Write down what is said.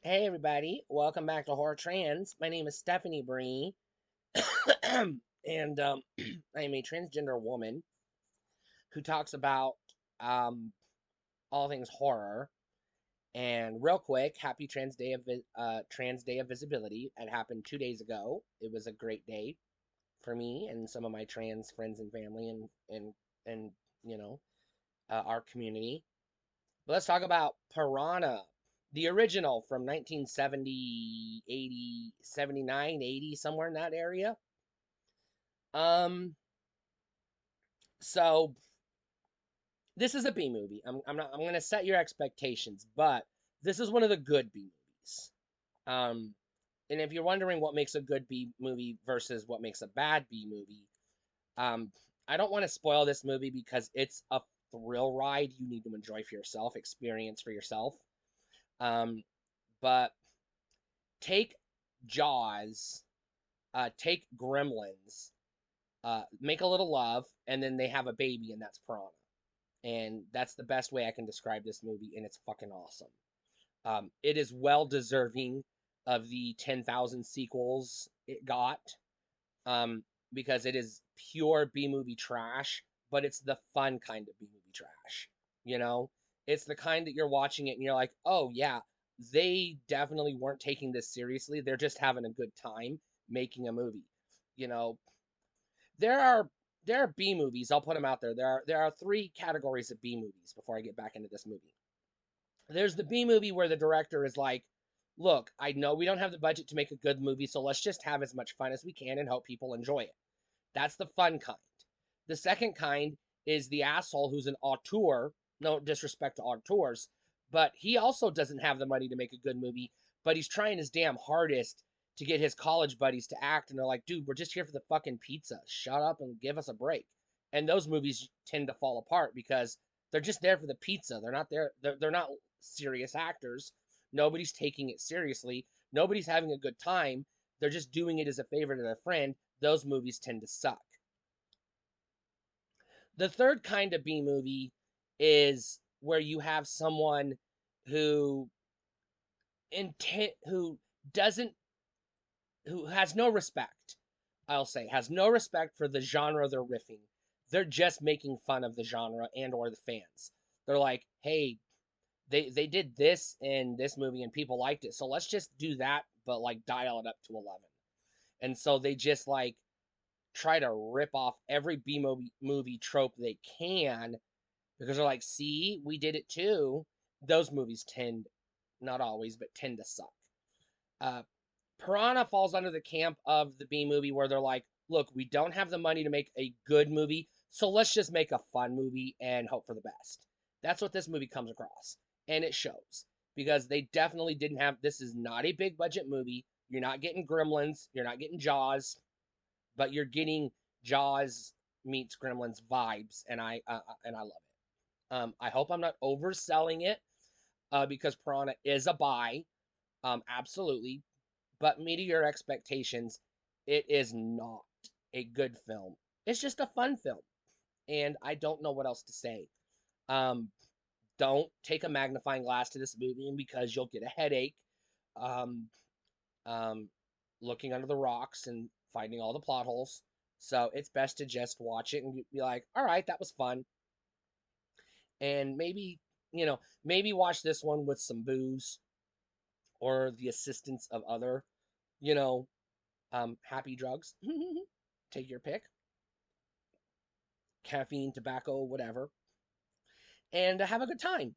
Hey everybody, welcome back to Horror Trans. My name is Stephanie Bree, and I am a transgender woman who talks about um, all things horror. And real quick, happy Trans Day of Visibility. It happened 2 days ago. It was a great day for me and some of my trans friends and family and you know our community. But let's talk about Piranha, the original from 1970, 80, 79, 80, somewhere in that area. Um, so this is a B movie. I'm gonna set your expectations, but this is one of the good B movies. Um, and if you're wondering what makes a good B movie versus what makes a bad B movie, um, I don't want to spoil this movie because it's a thrill ride you need to enjoy for yourself, experience for yourself. Um, but take Jaws, take Gremlins, make a little love, and then they have a baby, and that's Piranha. And that's the best way I can describe this movie, and it's fucking awesome. It is well deserving of the 10,000 sequels it got, um, because it is pure B movie trash, but it's the fun kind of B movie trash. You know, it's the kind that you're watching it and you're like, oh yeah, they definitely weren't taking this seriously. They're just having a good time making a movie. You know, there are there are B movies. I'll put them out there. There are three categories of B movies before I get back into this movie. There's the B movie where the director is like, look, I know we don't have the budget to make a good movie, so let's just have as much fun as we can and hope people enjoy it. That's the fun kind. The second kind is the asshole who's an auteur. No disrespect to auteurs, but he also doesn't have the money to make a good movie, but he's trying his damn hardest to get his college buddies to act, and they're like, dude, we're just here for the fucking pizza. Shut up and give us a break. And those movies tend to fall apart because they're just there for the pizza. They're not there. They're not serious actors. Nobody's taking it seriously. Nobody's having a good time. They're just doing it as a favor to their friend. Those movies tend to suck. The third kind of B movie is where you have someone who who doesn't who has no respect. I'll say has no respect for the genre they're riffing. They're just making fun of the genre and or the fans. They're like, "Hey, they did this in this movie and people liked it. So let's just do that but like dial it up to 11." And so they just like try to rip off every B movie trope they can because they're like, see, we did it too. Those movies tend, not always, but tend to suck. Uh, Piranha falls under the camp of the B movie where they're like, look, we don't have the money to make a good movie, so let's just make a fun movie and hope for the best. That's what this movie comes across. And it shows because they definitely didn't have, this is not a big budget movie. You're not getting Gremlins, you're not getting Jaws, but you're getting Jaws meets Gremlins vibes, and I love it. I hope I'm not overselling it, because Piranha is a buy, absolutely. But meet your expectations. It is not a good film. It's just a fun film, and I don't know what else to say. Um, don't take a magnifying glass to this movie because you'll get a headache. Um, um, Looking under the rocks and finding all the plot holes. So it's best to just watch it and be like, all right, that was fun. And maybe, maybe watch this one with some booze or the assistance of other, you know, happy drugs. Take your pick, caffeine, tobacco, whatever, and have a good time.